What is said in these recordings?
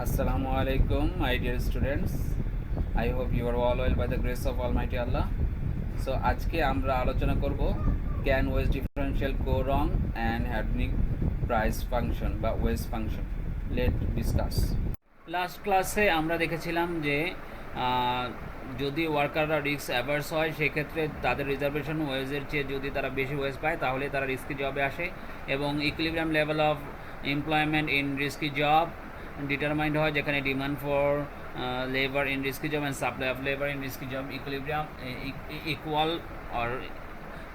Assalamu alaikum, my dear students. I hope you are all well by the grace of Almighty Allah. So আজকে আমরা আলোচনা করব can wage differential go wrong and hedonic price function বা wage function. Let discuss. Last ক্লাসে আমরা দেখেছিলাম যে যদি ওয়ার্কাররা রিস্ক অ্যাভার্স হয় সেক্ষেত্রে তাদের রিজার্ভেশন ওয়েজের চেয়ে যদি তারা বেশি ওয়েজ পায় তাহলে তারা রিস্কি জবে আসে এবং equilibrium level of employment in risky job determined হয় যেখানে demand for labour in risky job and supply of labour in risky job equilibrium equal or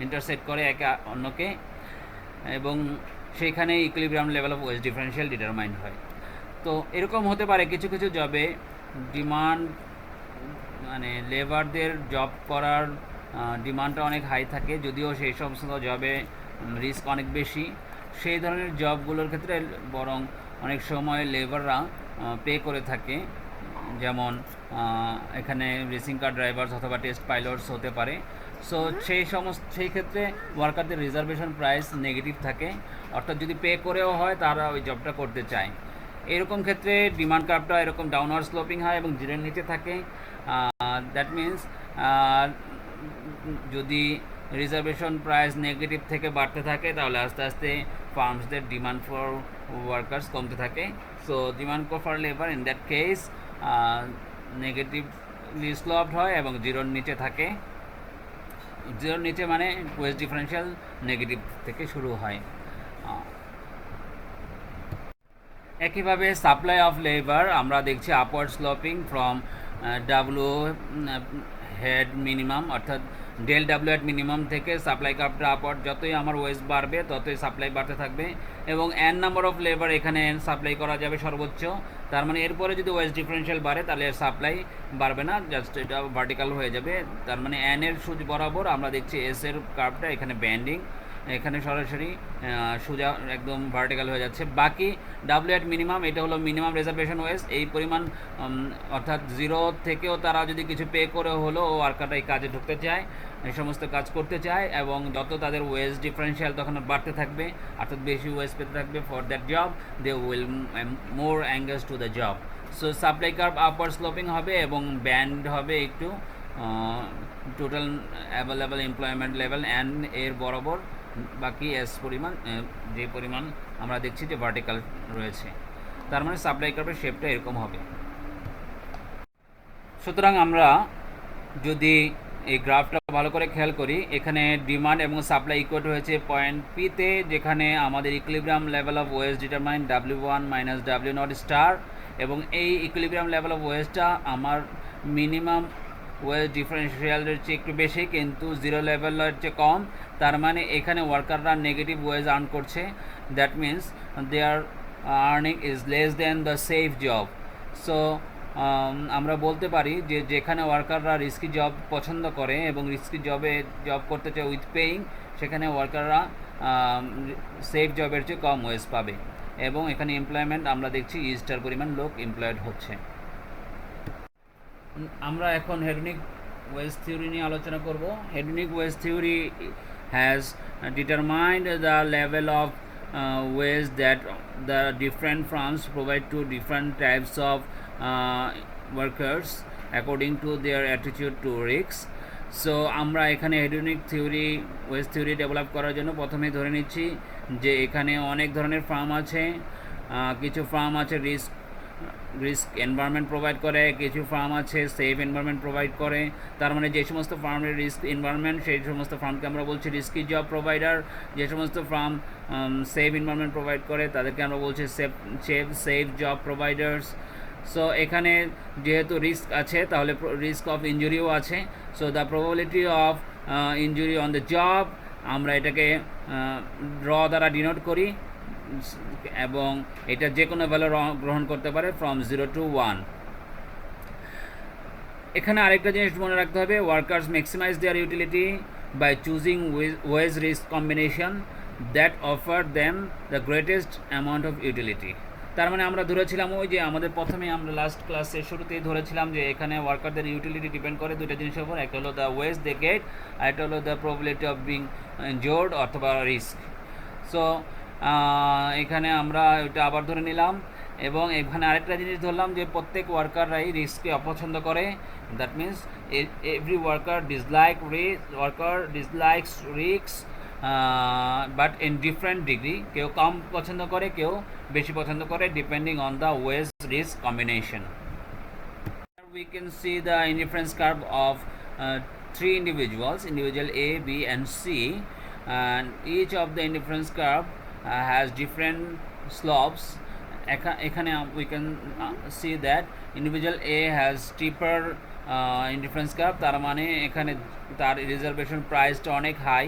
intersect করে একে অন্যকে এবং সেইখানে equilibrium level of wage differential determined হয়। তো এরকম হতে পারে কিছু কিছু জবে ডিমান্ড মানে লেবারদের জব করার ডিমান্ডটা অনেক হাই থাকে, যদিও সেই সমস্ত জবে রিস্ক অনেক বেশি। সেই ধরনের জবগুলোর ক্ষেত্রে বরং অনেক সময় লেবাররা পে করে থাকে, যেমন এখানে রেসিং কার ড্রাইভার্স অথবা টেস্ট পাইলটস হতে পারে। সো সেই ক্ষেত্রে ওয়ার্কারদের রিজার্ভেশন প্রাইস নেগেটিভ থাকে, অর্থাৎ যদি পে করেও হয় তারা ওই জবটা করতে চায়। এরকম ক্ষেত্রে ডিমান্ড কার্ভটা এরকম ডাউনওয়ার্ড স্লোপিং হয় এবং জিরোর নিচে থাকে। দ্যাট মিন্স যদি রিজার্ভেশন প্রাইস নেগেটিভ থেকে বাড়তে থাকে তাহলে আস্তে আস্তে ফার্মসদের ডিমান্ড ফর ওয়ার্কার্স কমতে থাকে। So demand for labour in that case negatively sloped হয় এবং জিরোর নিচে থাকে। জিরোর নিচে মানে ওয়েজ ডিফারেন্সিয়াল নেগেটিভ থেকে শুরু হয়। একইভাবে সাপ্লাই অফ লেবার আমরা দেখছি upward sloping from W head minimum, অর্থাৎ ডেল ডাব্লু হেড মিনিমাম থেকে সাপ্লাই কার্ভটা আপওয়ার্ড, যতই আমার ওয়েজ বাড়বে ততই সাপ্লাই বাড়তে থাকবে এবং এন নাম্বার অফ লেবার এখানে এন সাপ্লাই করা যাবে সর্বোচ্চ। তার মানে এরপরে যদি ওয়েজ ডিফারেন্সিয়াল বাড়ে তাহলে এর সাপ্লাই বাড়বে না, জাস্ট এটা ভার্টিক্যাল হয়ে যাবে। তার মানে এন এর সুজ বরাবর আমরা দেখছি এস এর কার্ভটা এখানে ব্যান্ডিং, এখানে সরাসরি সোজা একদম ভার্টিক্যাল হয়ে যাচ্ছে। বাকি ডাব্লিউ এট মিনিমাম এটা হলো মিনিমাম রিজার্ভেশন ওয়েজ, এই পরিমাণ অর্থাৎ জিরো থেকেও তারা যদি কিছু পে করে হলো ওয়ার্কাররা এই কাজে ঢুকতে চায়, এই সমস্ত কাজ করতে চায় এবং যত তাদের ওয়েজ ডিফারেন্সিয়াল তখন বাড়তে থাকবে, অর্থাৎ বেশি ওয়েজ পেতে থাকবে for that job, they will more engage to the job. So supply curve upward sloping হবে এবং ব্যান্ড হবে একটু total available employment level and এর বরাবর বাকি এস পরিমাণ, যে পরিমাণ আমরা দেখছি যে ভার্টিক্যাল রয়েছে, তার মানে সাপ্লাই কার্ভের শেপটা এরকম হবে। সুতরাং আমরা যদি এই গ্রাফটা ভালো করে খেয়াল করি, এখানে ডিমান্ড এবং সাপ্লাই ইকুয়েট হয়েছে পয়েন্ট পিতে, যেখানে আমাদের equilibrium level of wage determine W1 minus W0 star, এবং এই ইকুইলিব্রিয়াম লেভেল অফ ওয়েজটা আমার মিনিমাম ওয়েজ ডিফারেন্সিয়ালের চেয়ে একটু বেশি কিন্তু জিরো লেভেলের চেয়ে কম। তার মানে এখানে ওয়ার্কাররা নেগেটিভ ওয়েজ আর্ন করছে, that means their earning is less than the safe job. So আমরা বলতে পারি যে যেখানে ওয়ার্কাররা রিস্কি জব পছন্দ করে এবং রিস্কি জবে জব করতে চায় উইথ পেইং, সেখানে ওয়ার্কাররা সেফ জবের চেয়ে কম ওয়েজ পাবে এবং এখানে এমপ্লয়মেন্ট আমরা দেখছি ইস্টার পরিমাণ লোক এমপ্লয়েড হচ্ছে। আমরা এখন হেডনিক ওয়েজ থিওরি নিয়ে আলোচনা করব। Hedonic wage theory has determined the level of wage that the different firms provide to different types of workers according to their attitude to risk. So আমরা এখানে hedonic theory wage theory develop করার জন্য প্রথমে ধরে নিচ্ছি যে এখানে অনেক ধরনের ফার্ম আছে। কিছু ফার্ম আছে রিস্ক এনভায়রনমেন্ট প্রোভাইড করে, কিছু ফার্ম আছে সেফ এনভায়রনমেন্ট প্রোভাইড করে। তার মানে যে সমস্ত ফার্মের রিস্ক এনভায়রনমেন্ট সেই সমস্ত ফার্মকে আমরা বলছি রিস্কি জব প্রোভাইডার। যে সমস্ত ফার্ম সেফ এনভায়রনমেন্ট প্রোভাইড করে তাদেরকে আমরা বলছি সেফ জব প্রোভাইডার্স। সো এখানে যেহেতু রিস্ক আছে তাহলে রিস্ক অফ ইনজুরিও আছে। So the probability of injury on the job আমরা এটাকে ড্র দ্বারা ডিনোট করি এবং এটা যে কোনো ভ্যালু গ্রহণ করতে পারে ফ্রম 0 to 1। এখানে আরেকটা জিনিস মনে রাখতে হবে, workers maximise their utility by choosing wage risk combination that offer them the greatest amount of utility. তার মানে আমরা ধরেছিলাম ওই যে আমাদের প্রথমে আমরা লাস্ট ক্লাসের শুরুতেই ধরেছিলাম যে এখানে ওয়ার্কারদের ইউটিলিটি ডিপেন্ড করে দুটো জিনিসের উপর, একটা হলো দ্য ওয়েজ দে গেট আর একটা হলো the probability of being injured অথবা রিস্ক। সো এখানে আমরা এটা আবার ধরে নিলাম এবং এখানে আরেকটা জিনিস ধরলাম যে প্রত্যেক ওয়ার্কাররাই রিস্ককে অপছন্দ করে, that means every worker dislikes risk but in different degree. কেউ কম পছন্দ করে, কেউ বেশি পছন্দ করে, depending on the ways risk combination. We can see the indifference curve of three individuals, individual A, B and C, and each of the indifference curve has different slopes. এখানে we can see that individual A has steeper indifference curve, তার মানে এখানে তার reservation প্রাইসটা অনেক high,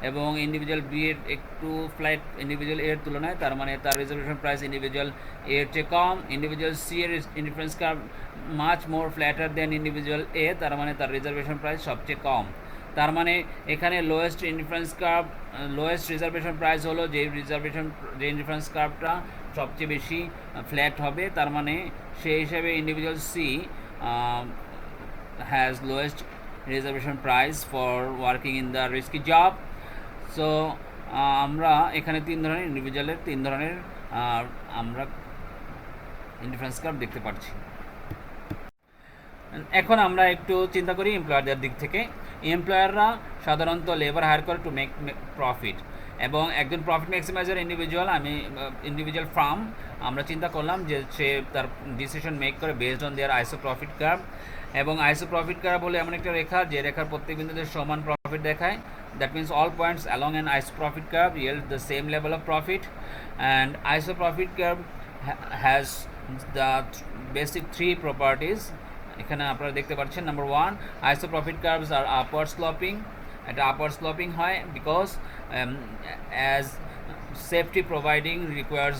এবং individual B এর একটু ফ্ল্যাট ইন্ডিভিজুয়াল এর তুলনায়, তার মানে তার রিজার্ভেশন প্রাইস ইন্ডিভিজুয়াল এর চেয়ে কম। ইন্ডিভিজুয়াল সি এর indifference curve much more flatter than individual A, তার মানে তার রিজার্ভেশন প্রাইস সবচেয়ে কম। তার মানে এখানে lowest indifference curve, lowest reservation price হলো যে ইন্ডিফারেন্স কার্ভটা সবচেয়ে বেশি ফ্ল্যাট হবে, তার মানে সেই হিসাবে individual C has lowest reservation price for working in the risky job. So আমরা এখানে তিন ধরনের ইন্ডিভিজুয়ালের তিন ধরনের আমরা ইন্ডিফারেন্স কার্ভ দেখতে পাচ্ছি। এখন আমরা একটু চিন্তা করি এমপ্লয়ারদের দিক থেকে। এমপ্লয়াররা সাধারণত লেবার হায়ার করে টু মেক প্রফিট, এবং একজন প্রফিট ম্যাক্সিমাইজার ইন্ডিভিজুয়াল ফার্ম আমরা চিন্তা করলাম যে সে তার ডিসিশন মেক করে বেসড অন দেয়ার আইসো প্রফিট কার্ভ। এবং আইসো প্রফিট কার্ভ বলে এমন একটা রেখা যে রেখার প্রত্যেক বিন্দুতে সমান প্রফিট দেখায়। That means all points along an iso profit curve yield the same level of profit, and iso profit curve has the basic three properties. এখানে আপনারা দেখতে পাচ্ছেন, number one, iso profit curves are upward sloping. এটা upward sloping হয় because as safety providing requires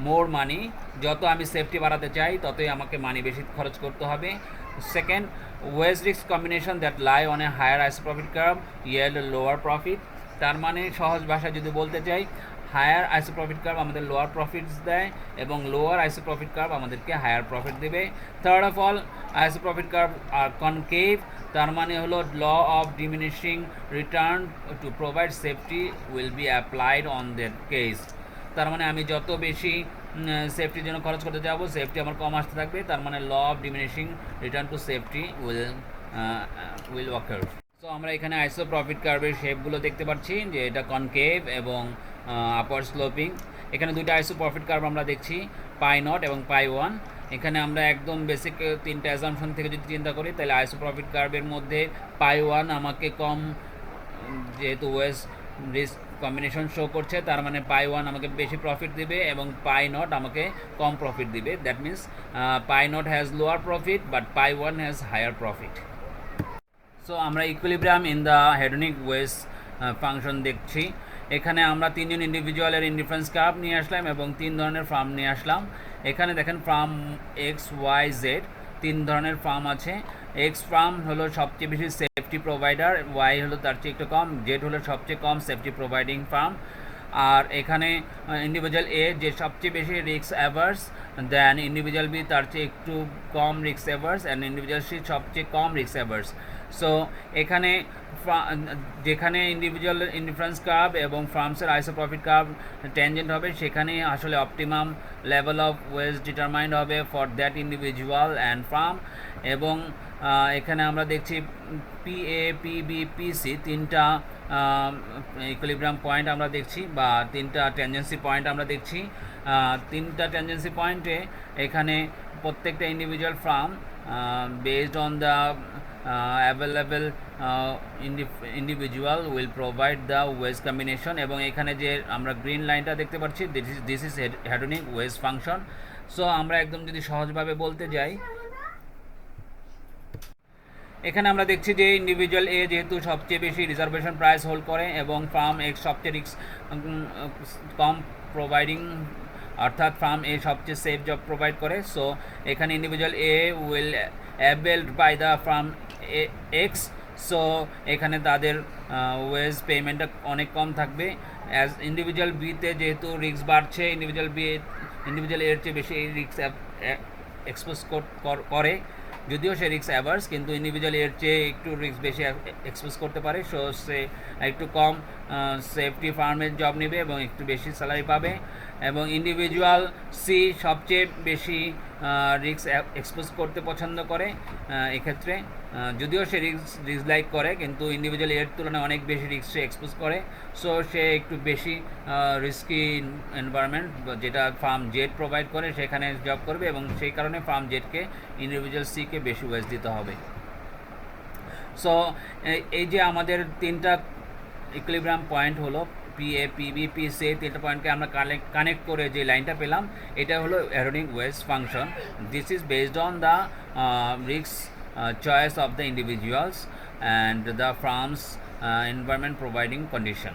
more money, যত আমি safety বাড়াতে চাই ততই আমাকে মানি বেশি খরচ করতে হবে। Second, wage risk combination that lie on a higher iso profit curve yield lower profit. তার মানে সহজ ভাষায় যদি বলতে চাই, হায়ার আইসো প্রফিট কার্ভ আমাদের লোয়ার প্রফিটস দেয় এবং লোয়ার আইসো প্রফিট কার্ভ আমাদেরকে হায়ার প্রফিট দেবে। Third of all, iso profit curve are concave, তার মানে হলো law of diminishing return to provide safety will be applied on that case. তার মানে আমি যত বেশি সেফটির জন্য খরচ করতে যাবো, সেফটি আমার কম আসতে থাকবে, তার মানে law of diminishing return to safety will walker. So আমরা এখানে আইসো প্রফিট কার্ভের শেপগুলো দেখতে পাচ্ছি যে এটা কনকেভ এবং আপওয়ার্ড স্লোপিং। এখানে দুইটা আইসো প্রফিট কার্ভ আমরা দেখছি, পাই নট এবং পাই ওয়ান। এখানে আমরা একদম বেসিক তিনটা অ্যাজাম্পশন থেকে যদি চিন্তা করি, তাহলে আইসো প্রফিট কার্ভের মধ্যে পাই ওয়ান আমাকে কম, যেহেতু ওয়েজ রিস্ক কম্বিনেশন শো করছে, তার মানে পাই ওয়ান আমাকে বেশি প্রফিট দিবে এবং পাই নট আমাকে কম প্রফিট দিবে। That means pi naught has lower profit but pi one has higher profit. So আমরা equilibrium in the hedonic wage function দেখছি। এখানে আমরা তিনজন ইন্ডিভিজুয়ালের ইন্ডিফারেন্স কার্ভ নিয়ে আসলাম এবং তিন ধরনের ফার্ম নিয়ে আসলাম। এখানে দেখেন ফার্ম এক্স ওয়াই জেড, তিন ধরনের ফার্ম আছে। এক্স ফার্ম হলো সবচেয়ে বেশি সেফটি প্রোভাইডার, ওয়াই হলো তার চেয়ে একটু কম, জেড হলো সবচেয়ে কম সেফটি প্রোভাইডিং ফার্ম। আর এখানে ইন্ডিভিজুয়াল এ যে সবচেয়ে বেশি risk averse, then individual B তার চেয়ে একটু কম risk averse, and individual C সবচেয়ে কম রিস্ক অ্যাভার্স। সো এখানে যেখানে ইন্ডিভিজুয়াল ইন্ডিফারেন্স কার্ভ এবং ফার্মসের আইসো প্রফিট কার্ভ ট্যানজেন্ট হবে, সেখানে আসলে optimum level of wage determined হবে for that individual and firm. এবং এখানে আমরা দেখছি P A, P B, P C তিনটা ইকুইলিব্রিয়াম পয়েন্ট আমরা দেখছি, বা তিনটা টেনজেন্সি পয়েন্ট আমরা দেখছি। তিনটা টেনজেন্সি পয়েন্টে এখানে প্রত্যেকটা individual firm based on the available individual will provide the wage combination. এবং এখানে যে আমরা গ্রিন লাইনটা দেখতে পাচ্ছি, this is hedonic wage function. So আমরা একদম যদি সহজভাবে বলতে যাই, এখানে আমরা দেখছি যে ইন্ডিভিজুয়াল এ যেহেতু সবচেয়ে বেশি রিজার্ভেশন প্রাইস হোল্ড করে এবং ফার্ম এক্স সবচেয়ে রিস্ক কম প্রোভাইডিং, অর্থাৎ ফার্ম এ সবচেয়ে সেফ জব প্রোভাইড করে। সো এখানে individual A will abled by the firm X. So এখানে তাদের ওয়েজ পেমেন্টটা অনেক কম থাকবে। অ্যাজ ইন্ডিভিজুয়াল বিতে যেহেতু রিস্ক বাড়ছে, ইন্ডিভিজুয়াল এর চেয়ে বেশি এই রিস্ক এক্সপোজ করে, যদিও সে রিস্ক অ্যাভার্স, কিন্তু ইন্ডিভিজুয়াল এর চেয়ে একটু রিস্ক বেশি এক্সপোজ করতে পারে। সো সে একটু কম সেফটি ফার্মের জব নেবে এবং একটু বেশি স্যালারি পাবে। এবং ইন্ডিভিজুয়াল সি সবচেয়ে বেশি রিস্ক এক্সপোজ করতে পছন্দ করে এক্ষেত্রে, যদিও সে রিস্ক লাইক করে কিন্তু ইন্ডিভিজুয়াল এর তুলনায় অনেক বেশি রিস্ক সে এক্সপোজ করে। সো সে একটু বেশি রিস্কি এনভায়রনমেন্ট যেটা ফার্ম জেড প্রোভাইড করে সেখানে জব করবে, এবং সেই কারণে ফার্ম জেডকে ইন্ডিভিজুয়াল সিকে বেশি ওয়েজ দিতে হবে। সো এই যে আমাদের তিনটা ইকুইলিব্রিয়াম পয়েন্ট হলো পিএ পিবি পিসি, এই তিনটা পয়েন্টকে আমরা কানেক্ট করে যে লাইনটা পেলাম এটা হলো hedonic wage function. This is based on the risk choice of the individuals and the firms environment providing condition.